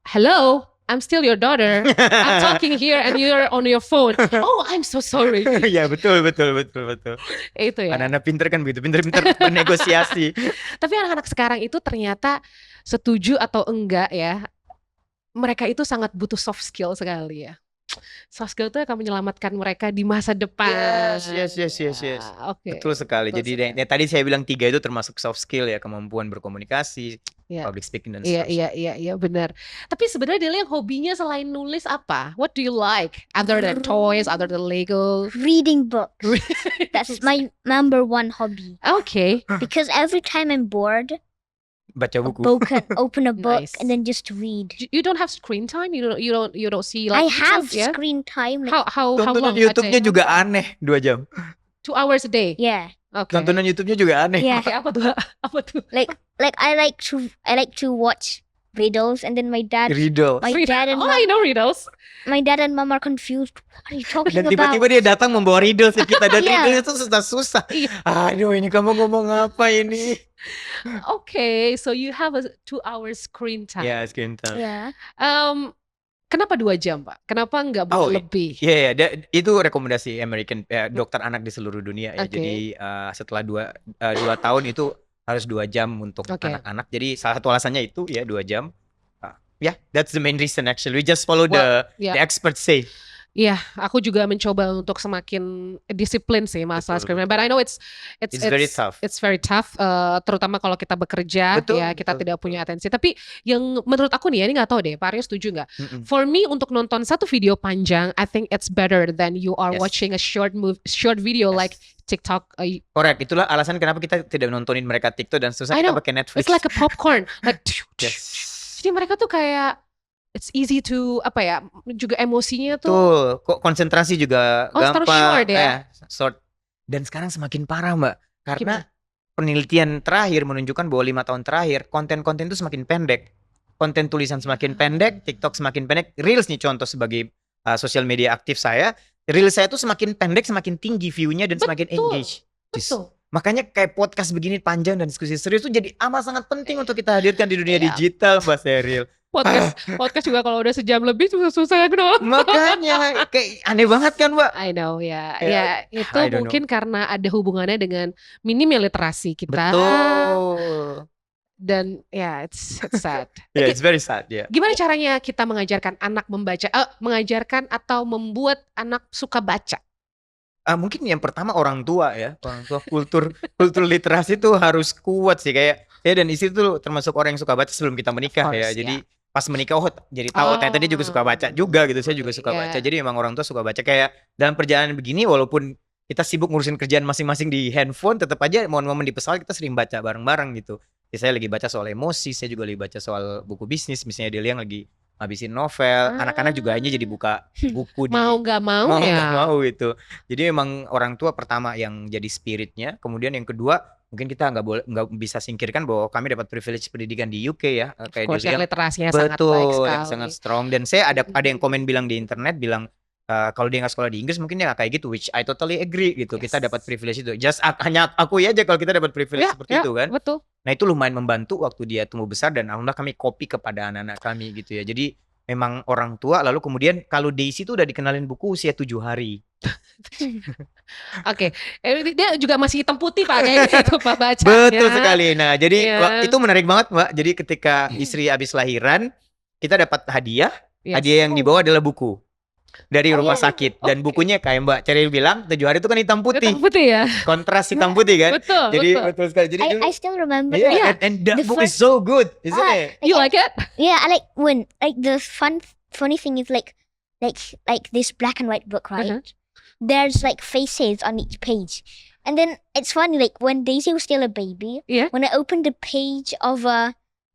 hello, I'm still your daughter. I'm talking here and you're on your phone. Oh, I'm so sorry. Ya betul. Itu ya. Anak-anak pinter kan begitu, pinter bernegosiasi. Tapi anak-anak sekarang itu ternyata setuju atau enggak ya, mereka itu sangat butuh soft skill sekali ya. Soft skill itu akan menyelamatkan mereka di masa depan. Yes. Oke. Betul sekali. Betul Jadi tadi saya bilang 3 itu termasuk soft skill ya, kemampuan berkomunikasi, public speaking dan seterusnya. Iya, benar. Tapi sebenarnya Deli yang hobinya selain nulis apa? What do you like? Other than toys, other than Lego? Reading books. That's my number one hobby. Okay. Because every time I'm bored, Baca buku. open a book Nice. and then just read. You don't have screen time? You don't see I like have YouTube, yeah? screen time. Like, How Tontonan long a YouTube-nya day? juga aneh 2 jam. 2 hours a day. yeah, Okay. Tontonan YouTube-nya juga aneh. yeah. Oke, apa tuh? like I like to watch riddles, and then my dad Riddle. and I know riddles. my dad and mom are confused. What are you talking Dan about? tiba-tiba dia datang membawa riddle ke kita dan Iya. riddle itu susah-susah. Iya. Aduh, ini kamu ngomong apa ini? Okay, so you have a 2 hours screen time. Ya, screen time. Yeah. Kenapa 2 jam, Pak? Kenapa nggak lebih? Iya, itu rekomendasi American dokter anak di seluruh dunia ya. Oke. Jadi setelah 2 tahun itu harus 2 jam untuk Oke. anak-anak. Jadi salah satu alasannya itu ya 2 jam. That's the main reason actually. We just follow the experts say. Iya, aku juga mencoba untuk semakin disiplin sih masalah Betul, screen time. But I know it's very tough. It's very tough, terutama kalau kita bekerja, Betul, ya kita betul. tidak punya atensi. Tapi yang menurut aku nih, ini nggak tahu deh, Pak Aryo setuju nggak? Mm-mm. For me untuk nonton satu video panjang, I think it's better than you are Yes. watching a short video like TikTok. Correct. Itulah alasan kenapa kita tidak nontonin mereka TikTok dan seterusnya I kita know. pakai Netflix. It's like a popcorn, like. Yes. Jadi mereka tuh kayak it's easy to apa ya, juga emosinya tuh. Tuh, kok konsentrasi juga terus gampang. short ya? Short. Dan sekarang semakin parah, Mbak. Karena Gimana? penelitian terakhir menunjukkan bahwa 5 tahun terakhir konten-konten itu semakin pendek. Konten tulisan semakin pendek, TikTok semakin pendek. Reels nih contoh sebagai sosial media aktif saya. Reels saya tuh semakin pendek, semakin tinggi view-nya dan semakin Betul. engage. Betul. Makanya kayak podcast begini panjang dan diskusi serius tuh jadi amat sangat penting untuk kita hadirkan di dunia Iya. digital, Mbak Seril. Podcast juga kalau udah sejam lebih susah kenapa? Makanya kayak aneh banget kan, Mbak? I know ya, Ya, itu I don't mungkin karena ada hubungannya dengan minimnya literasi kita. Betul. Dan ya, it's sad. Yeah, it's very sad, ya. Gimana caranya kita mengajarkan anak membaca, mengajarkan atau membuat anak suka baca? Mungkin yang pertama orang tua ya, orang tua kultur literasi tuh harus kuat sih, kayak saya dan istri tuh termasuk orang yang suka baca sebelum kita menikah Of ya. course, Jadi pas menikah jadi tahu ternyata dia juga suka baca juga gitu. Saya juga suka Yeah. baca. Jadi memang orang tua suka baca, kayak dalam perjalanan begini walaupun kita sibuk ngurusin kerjaan masing-masing di handphone, tetap aja momen-momen di pesawat kita sering baca bareng-bareng gitu. Jadi saya lagi baca soal emosi, saya juga lagi baca soal buku bisnis, misalnya Delia yang lagi ngabisin novel, anak-anak juga hanya jadi buka buku Mau nggak mau ya. nggak mau gitu. Jadi memang orang tua pertama yang jadi spiritnya, kemudian yang kedua mungkin kita nggak bisa singkirkan bahwa kami dapat privilege pendidikan di UK ya, Of kayak course, yang Diliang literasinya sangat baik betul, yang sekali. sangat strong. Dan saya ada yang komen bilang di internet bilang kalau dia nggak sekolah di Inggris mungkin dia nggak kayak gitu, which I totally agree gitu. Kita dapat Yes. privilege itu. Just hanya akui aja kalau kita dapat privilege Ya, seperti itu kan. betul. Nah itu lumayan membantu waktu dia tumbuh besar dan alhamdulillah kami copy kepada anak-anak kami gitu ya. Jadi memang orang tua lalu kemudian kalau Daisy itu udah dikenalin buku usia 7 hari. Oke, dia juga masih hitam putih Pak kayak gitu Pak bacanya. Betul sekali. Nah jadi Iya. itu menarik banget Mbak. Jadi ketika istri habis lahiran kita dapat hadiah. Yes. Hadiah yang dibawa adalah buku dari rumah iya. sakit dan Oke. bukunya kayak Mbak Cheryl bilang 7 hari itu kan hitam putih. Hitam putih ya. Kontras hitam putih kan. Betul, Jadi betul. betul sekali. Jadi dulu I still remember yeah, like, Yeah. and that The book is first- so good, isn't Ah, it? You like it? yeah, I like when like the funny thing is like this black and white book, right? There's like faces on each page. And then it's funny, like when Daisy was still a baby, Yeah. when I opened the page of a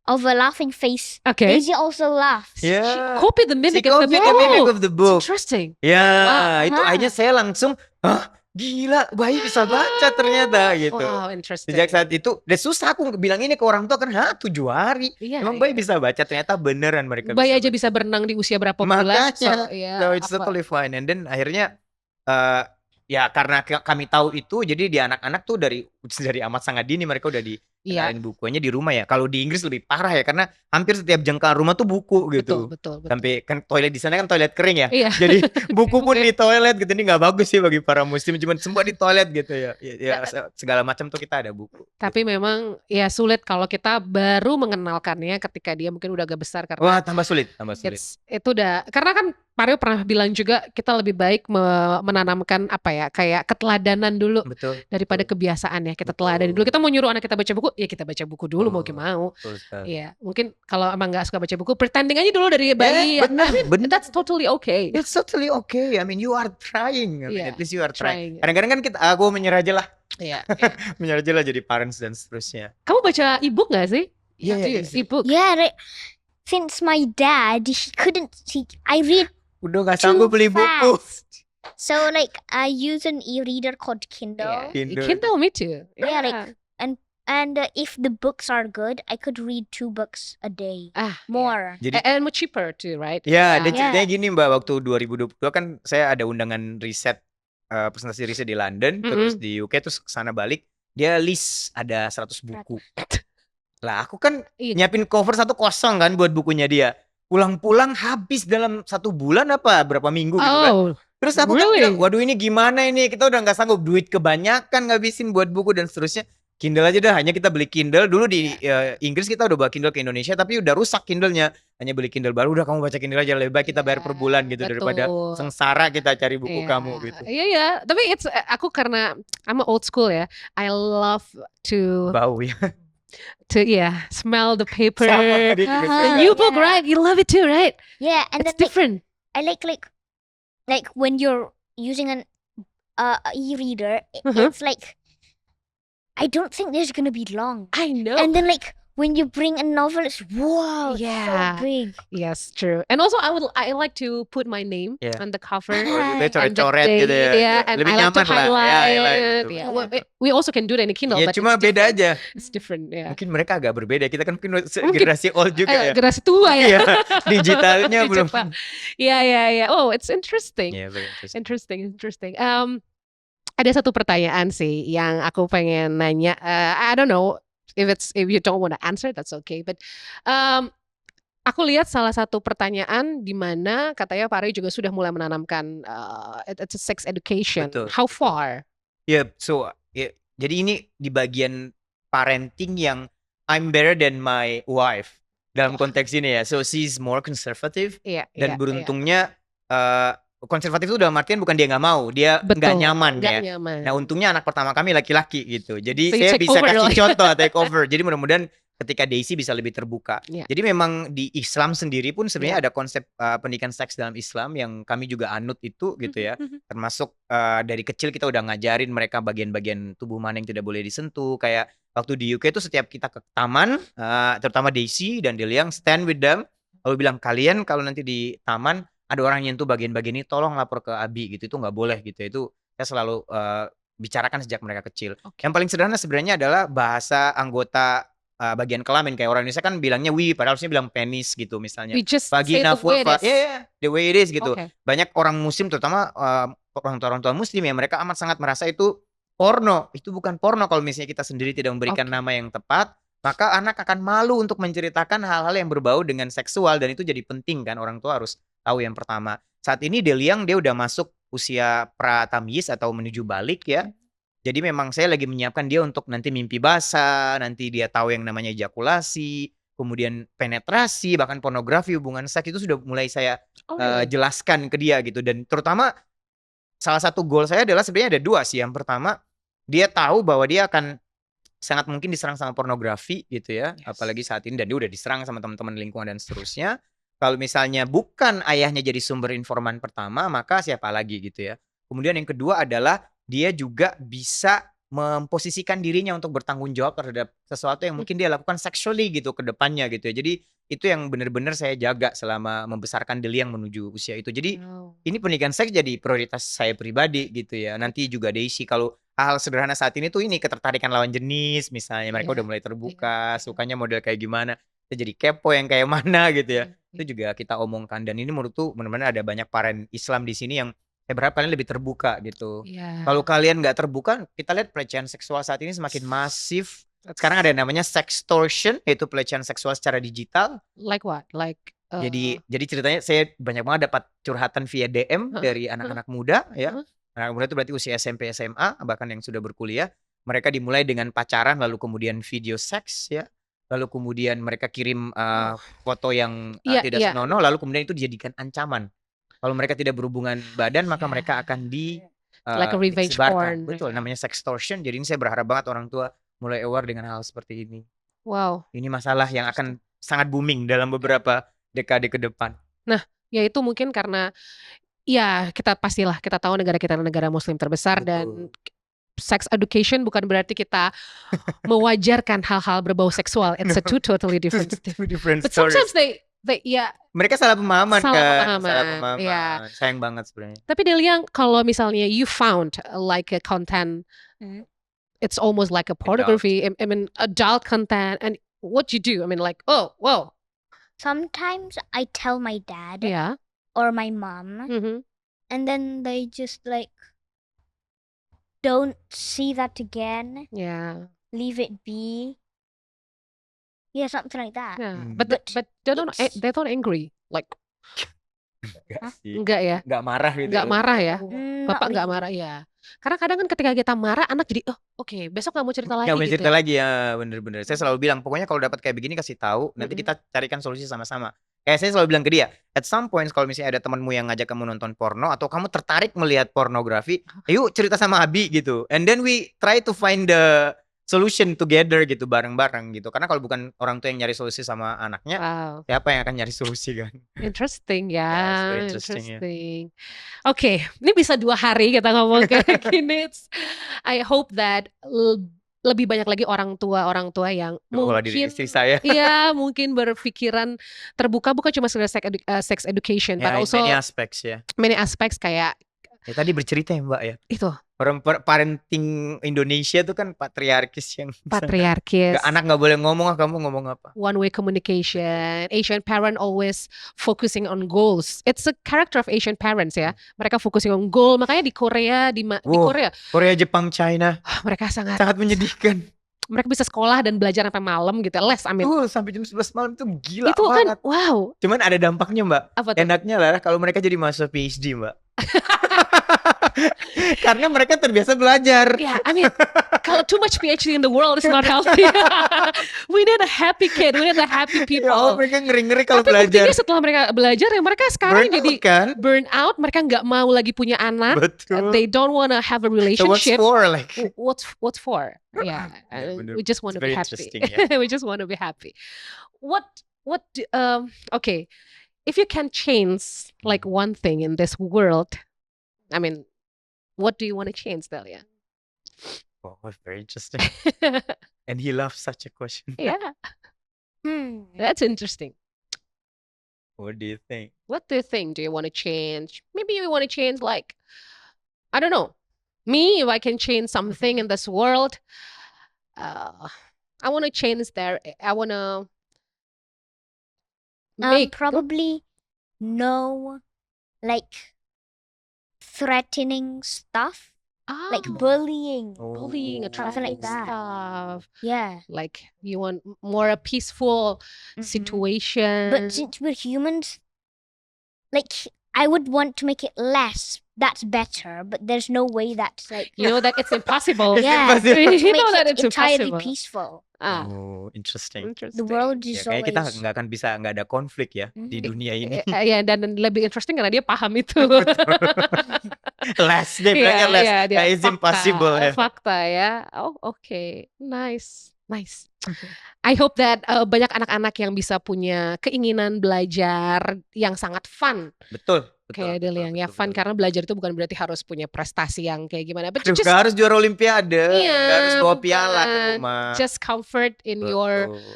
laughing face, Okay. Daisy also laughs. Yeah. Copy the She mimic of the copied the mimic book. of the book. Interesting. Ya, Wow. itu akhirnya saya langsung, gila, bayi bisa baca ternyata gitu. Wow, interesting. Sejak saat itu, udah susah aku bilang ini ke orang tua kan, 7 hari. Iya, Emang iya. bayi bisa baca, ternyata beneran mereka Bayi bisa aja bisa berenang di usia berapa bulan. Makanya. iya, baca. So it's apa- totally fine. And then akhirnya, ya karena kami tahu itu, jadi di anak-anak tuh dari amat sangat dini mereka udah Iya, dikenalin bukunya di rumah ya. Kalau di Inggris lebih parah ya, karena hampir setiap jengkal rumah tuh buku gitu. betul. Sampai kan toilet di sana kan toilet kering ya. Iya. Jadi buku pun di toilet gitu, ini nggak bagus sih bagi para muslim, cuman semua di toilet gitu ya. Ya, segala macam tuh kita ada buku. Tapi memang ya sulit kalau kita baru mengenalkannya ketika dia mungkin udah agak besar karena Wah, tambah sulit. itu udah karena kan Mario pernah bilang juga kita lebih baik menanamkan apa ya kayak keteladanan dulu Betul. daripada kebiasaan ya. Kita Betul. teladani dulu. Kita mau nyuruh anak kita baca buku, ya kita baca buku dulu mau Betul. gimana. Betul sekali. Iya, mungkin kalau emang nggak suka baca buku, pretending aja dulu dari bayi. benar, benar. That's totally okay. It's totally okay. I mean, you are trying. I mean, Iya, at least you are trying. trying. Kadang-kadang kan aku menyerah aja lah, Iya. menyerah aja lah jadi parents dan seterusnya. Kamu baca e-book nggak sih? Iya, Do you? iya. E-book. Yeah, like, since my dad, I read Udah nggak too sanggup beli buku. fast. So like I use an e-reader called Kindle. Iya. Kindle. Kindle me too. Yeah, like, And if the books are good, I could read 2 books a day. More. Jadi And more cheaper too, right? ya, dan Yeah. ceritanya gini Mbak, waktu 2022 kan saya ada undangan riset, presentasi riset di London, terus di UK, terus kesana balik, dia list ada 100 buku. Lah aku kan Iya. nyiapin cover 1 kosong kan buat bukunya dia. Pulang-pulang habis dalam 1 bulan apa berapa minggu gitu kan. Oh, Terus aku kan really? bilang, waduh ini gimana ini, kita udah nggak sanggup, duit kebanyakan ngabisin buat buku dan seterusnya. Kindle aja dah, hanya kita beli Kindle dulu di Inggris, kita udah bawa Kindle ke Indonesia tapi udah rusak Kindlenya, hanya beli Kindle baru, udah kamu baca Kindle aja, lebih baik kita bayar per bulan gitu daripada betul. sengsara kita cari buku Iya. kamu gitu. Iya, tapi aku karena I'm old school ya. I love to Bau ya. smell the paper. Sama, dia juga Uh-huh. The suka. new book, Yeah. right? You love it too, right? Yeah, and It's then different. I like when you're using an e-reader, Uh-huh. it's like I don't think there's gonna be long. I know. And then like when you bring a novel, it's wow, it's Yeah. so big. Yes, true. And also I like to put my name Yeah. on the cover. Oh, gitu ya, And the coret-coret gitu ya. date, yeah, and Lebih I like to nyaman lah. Ya, highlight. betul. Yeah, well, we also can do that in Kindle, Ya but cuma it's beda different. aja. It's different, yeah. Mungkin mereka agak berbeda. Kita kan mungkin Mungkin. generasi old juga ya. Generasi tua ya. Iya, digitalnya belum. Jepang. Iya. Oh, it's interesting. Iya, very interesting. Interesting. Ada satu pertanyaan sih yang aku pengen nanya. I don't know if you don't want to answer, that's okay. But aku lihat salah satu pertanyaan di mana katanya Pak Ray juga sudah mulai menanamkan it's a sex education. Betul. How far? Ya, jadi ini di bagian parenting yang I'm better than my wife dalam konteks ini ya. So she's more conservative Iya. dan beruntungnya konservatif itu dalam artian bukan dia nggak mau, dia nggak Betul. nyaman Nggak ya. nyaman. Nah untungnya anak pertama kami laki-laki gitu. Jadi So you saya take bisa over kasih lah. contoh take over. Jadi mudah-mudahan ketika Daisy bisa lebih terbuka. Iya. Jadi memang di Islam sendiri pun sebenarnya ada konsep pendidikan seks dalam Islam yang kami juga anut itu gitu ya. Termasuk dari kecil kita udah ngajarin mereka bagian-bagian tubuh mana yang tidak boleh disentuh. Kayak waktu di UK itu setiap kita ke taman, terutama Daisy dan Diliang, stand with them. lalu bilang, "Kalian kalau nanti di taman ada orang nyentuh bagian-bagian ini, tolong lapor ke Abi," gitu. Itu nggak boleh gitu ya. Itu saya selalu, bicarakan sejak mereka kecil. Oke. Yang paling sederhana sebenarnya adalah bahasa anggota, bagian kelamin. Kayak orang Indonesia kan bilangnya "we", padahal harusnya bilang penis gitu misalnya. We just say it Vagina, the way it vulva, is. the way it is gitu. Oke. Banyak orang muslim terutama, orang tua muslim ya, mereka amat sangat merasa itu porno. Itu bukan porno kalau misalnya kita sendiri tidak memberikan Oke. nama yang tepat, maka anak akan malu untuk menceritakan hal-hal yang berbau dengan seksual dan itu jadi penting kan orang tua harus tahu yang pertama. Saat ini Deliang dia udah masuk usia pratamyiz atau menuju balik ya. Jadi memang saya lagi menyiapkan dia untuk nanti mimpi basah, nanti dia tahu yang namanya ejakulasi, kemudian penetrasi, bahkan pornografi, hubungan seks itu sudah mulai saya Oh, really? jelaskan ke dia gitu. Dan terutama salah satu goal saya adalah sebenarnya ada 2 sih. Yang pertama, dia tahu bahwa dia akan sangat mungkin diserang sama pornografi gitu ya, Yes. apalagi saat ini dan dia udah diserang sama teman-teman lingkungan dan seterusnya. Kalau misalnya bukan ayahnya jadi sumber informan pertama, maka siapa lagi gitu ya. Kemudian yang kedua adalah dia juga bisa memposisikan dirinya untuk bertanggung jawab terhadap sesuatu yang mungkin dia lakukan sexually gitu ke depannya gitu ya. Jadi itu yang benar-benar saya jaga selama membesarkan Deli yang menuju usia itu. Jadi Wow. ini pendidikan seks jadi prioritas saya pribadi gitu ya. Nanti juga Daisy kalau hal sederhana saat ini tuh ini ketertarikan lawan jenis misalnya mereka Iya, udah mulai terbuka, iya. sukanya model kayak gimana, kita jadi kepo yang kayak mana gitu ya. Iya. Itu juga kita omongkan dan ini menurutku benar-benar ada banyak parent Islam di sini yang saya berharap kalian lebih terbuka gitu. Iya. Kalau kalian nggak terbuka, kita lihat pelecehan seksual saat ini semakin masif. That's Sekarang ada yang namanya sextortion, yaitu pelecehan seksual secara digital. like what? Like Jadi ceritanya saya banyak banget dapat curhatan via DM dari anak-anak muda ya. Heeh. Anak muda itu berarti usia SMP, SMA, bahkan yang sudah berkuliah. Mereka dimulai dengan pacaran, lalu kemudian video seks ya. Lalu kemudian mereka kirim foto yang Iya, tidak iya. senonoh, lalu kemudian itu dijadikan ancaman. Kalau mereka tidak berhubungan badan, maka mereka akan like a revenge disebarkan. porn. Betul, namanya sextortion. Jadi ini saya berharap banget orang tua mulai aware dengan hal seperti ini. Wow. Ini masalah yang akan sangat booming dalam beberapa dekade ke depan. Nah, ya itu mungkin karena ya kita pastilah kita tahu negara kita adalah negara muslim terbesar dan sex education bukan berarti kita mewajarkan hal-hal berbau seksual. It's a two totally different thing. Two different But stories. sometimes they ya Mereka salah pemahaman Salah kan, pemahaman, salah pemahaman. iya. Sayang banget sebenarnya. tapi Deliang kalau misalnya you found like a content it's almost like a pornography, I mean adult content, and what you do? I mean like, oh, whoa. Sometimes I tell my dad Yeah. or my mom, Mhm. and then they just like don't see that again, Yeah. leave it be. Yeah, something like that. Yeah. Hmm. But they're not it's- they're not angry. Like Enggak sih. enggak ya? Enggak marah gitu. Enggak marah ya? Mm, Bapak not enggak really. marah ya. Karena kadang kan ketika kita marah anak jadi oh, oke, besok enggak mau cerita lagi Nggak mau gitu. cerita lagi ya, bener-bener. Saya selalu bilang, pokoknya kalau dapat kayak begini kasih tahu, nanti kita carikan solusi sama-sama. Kayak saya selalu bilang ke dia, at some point kalau misalnya ada temanmu yang ngajak kamu nonton porno atau kamu tertarik melihat pornografi, ayo cerita sama Abi gitu. And then we try to find the solution together gitu, bareng-bareng gitu. Karena kalau bukan orang tua yang nyari solusi sama anaknya, Wow. siapa yang akan nyari solusi kan? Interesting Yeah, it's ya. very interesting, ya. Oke, ini bisa 2 hari kita ngomong kayak gini. I hope that lebih banyak lagi orang tua yang Kalau diri mungkin istri saya. iya mungkin berpikiran terbuka bukan cuma sekedar sex education, but Ya, also many aspects ya. many aspects kayak Ya tadi bercerita ya Mbak ya. itu Parenting Indonesia tuh kan patriarkis yang patriarkis. anak nggak boleh ngomong, kamu ngomong apa? One way communication. Asian parent always focusing on goals. It's a character of Asian parents ya. Mereka focusing on goal. Makanya di Korea di Wow. Korea Korea, Jepang, China mereka sangat menyedihkan. mereka bisa sekolah dan belajar sampai malam gitu. Les, amin. Sampai jam 11 malam itu gila Itu banget. kan wow. Cuman ada dampaknya Mbak. Apa tuh? Enaknya lah kalau mereka jadi mahasiswa PhD Mbak. Karena mereka terbiasa belajar. Yeah, I mean, kalau too much PhD in the world is not healthy. We need a happy kid, we need a happy Ya Allah, people. mereka ngeri-ngeri kalau Tapi belajar. buktinya setelah mereka belajar ya mereka sekarang Burnout jadi kan? burn out, mereka nggak mau lagi punya anak. Betul. They don't wanna have a So what's relationship. for like? What's for? Yeah, Ya, bener. we just want to It's be very happy. interesting, ya. We just want to be happy. Okay, if you can change like one thing in this world, I mean, what do you want to change, Delia? Oh, very interesting. And he loves such a question. Yeah, Hmm. that's interesting. What do you think? What do you think? Do you want to change? Maybe you want to change, like, I don't know. Me, if I can change something in this world, uh, I want to change there. I want to make. Probably no, like threatening stuff, like Ah, bullying. bullying, Oh. Something attracting like that. stuff. Yeah. Like you want more a peaceful Mhm. situation. But since we're humans, like I would want to make it less. That's better, but there's no way that's like You know that it's impossible. It's yeah, impossible. You to know make that it it's entirely impossible. peaceful. Ah, Oh, interesting. interesting. The world Ya, is kayaknya kita always nggak akan bisa nggak ada konflik ya di Mhm. dunia ini. Ya, dan lebih interesting karena dia paham itu. Less, dia bilangnya less. Iya, dia Kayak it's impossible ya. fakta ya. Oh, oke. Nice. I hope that banyak anak-anak yang bisa punya keinginan belajar yang sangat fun. Betul. Kayak Deliang ya, fun karena belajar itu bukan berarti harus punya prestasi yang kayak gimana. But Aduh, just nggak harus juara olimpiade, Iya, nggak harus bawa piala ke bukan. rumah. Just comfort in your Betul.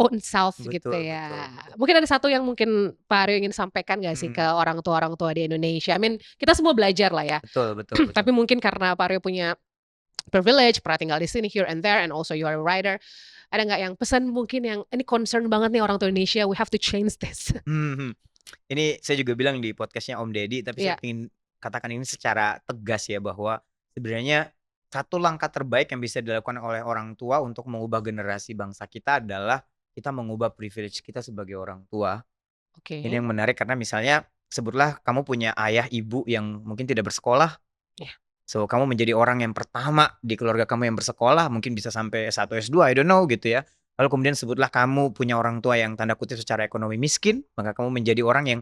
own self gitu Betul, ya. betul. Mungkin ada satu yang mungkin Pak Aryo ingin sampaikan gak sih ke orang tua di Indonesia? I mean, kita semua belajar lah ya. Betul. Tapi mungkin karena Pak Aryo punya privilege, pernah tinggal di sini here and there, and also you are a writer. Ada nggak yang pesan mungkin yang ini concern banget nih orang tua Indonesia, we have to change this. Ini saya juga bilang di podcastnya Om Deddy, tapi Iya. saya ingin katakan ini secara tegas ya, bahwa sebenarnya satu langkah terbaik yang bisa dilakukan oleh orang tua untuk mengubah generasi bangsa kita adalah kita mengubah privilege kita sebagai orang tua. Oke. Ini yang menarik karena misalnya sebutlah kamu punya ayah ibu yang mungkin tidak bersekolah. Iya. So kamu menjadi orang yang pertama di keluarga kamu yang bersekolah, mungkin bisa sampai S1 S2, I don't know gitu ya. Lalu kemudian sebutlah kamu punya orang tua yang tanda kutip secara ekonomi miskin, maka kamu menjadi orang yang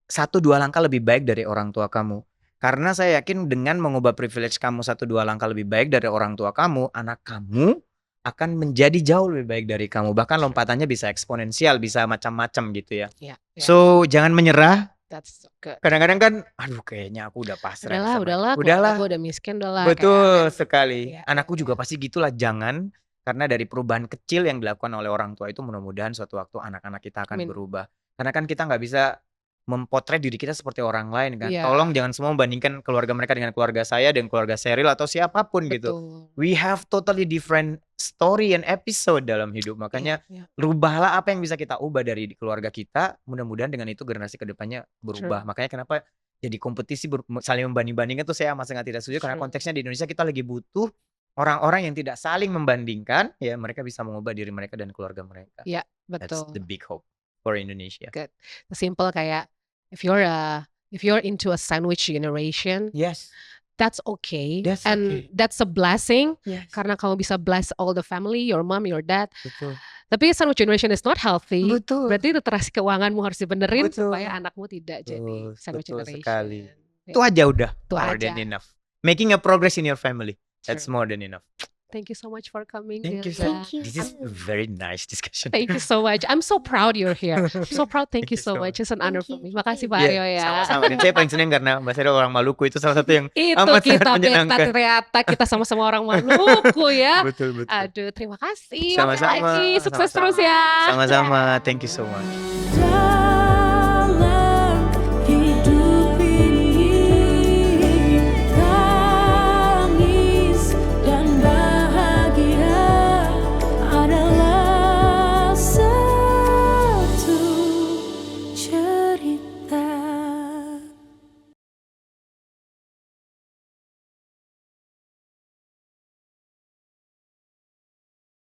1-2 langkah lebih baik dari orang tua kamu. Karena saya yakin dengan mengubah privilege kamu 1-2 langkah lebih baik dari orang tua kamu, anak kamu akan menjadi jauh lebih baik dari kamu. Bahkan lompatannya bisa eksponensial, bisa macam-macam gitu ya. Yeah. So jangan menyerah. That's good. Kadang-kadang kan, aduh kayaknya aku udah pasrah. Udahlah, Udahlah. aku udah miskin, udahlah. Betul sekali. Iya, Anakku iya. juga pasti gitulah, jangan. Karena dari perubahan kecil yang dilakukan oleh orang tua itu mudah-mudahan suatu waktu anak-anak kita akan Amin. berubah. Karena kan kita nggak bisa mempotret diri kita seperti orang lain kan. Iya. Tolong jangan semua membandingkan keluarga mereka dengan keluarga saya dan keluarga Sheryl atau siapapun gitu. Betul. We have totally different story and episode dalam hidup. Makanya Iya. rubahlah apa yang bisa kita ubah dari keluarga kita. Mudah-mudahan dengan itu generasi kedepannya berubah. Makanya kenapa jadi kompetisi saling membanding-bandingkan tuh saya amat sangat tidak setuju. Karena konteksnya di Indonesia kita lagi butuh orang-orang yang tidak saling membandingkan. Ya mereka bisa mengubah diri mereka dan keluarga mereka. Iya, That's betul. the big hope for Indonesia. Simple kayak if you're into a sandwich generation, Yes. that's okay. That's And okay. that's a blessing Yes. karena kamu bisa bless all the family, your mom, your dad. Betul. Tapi sandwich generation is not healthy. Betul. Berarti literasi keuanganmu harus dibenerin Betul. supaya anakmu tidak jadi sandwich betul generation. sekali. Ya. Itu aja udah. Itu More aja. than enough. Making a progress in your family. That's True. more than enough. Thank you so much for coming. Thank you. Delia. Thank you. This is a very nice discussion. Thank you so much. I'm so proud you're here. I'm so proud. Thank you so much. It's an honor for me. Makasih Pak Aryo ya. Sama-sama. Dan saya paling senang karena Mbak Sheryl orang Maluku itu salah satu yang Itu amat sangat kita beta menyenangkan. ternyata kita sama-sama orang Maluku ya. Betul. Aduh, terima kasih. Sama-sama. Makasih. Sukses Sama-sama. terus ya. Sama-sama. Thank you so much.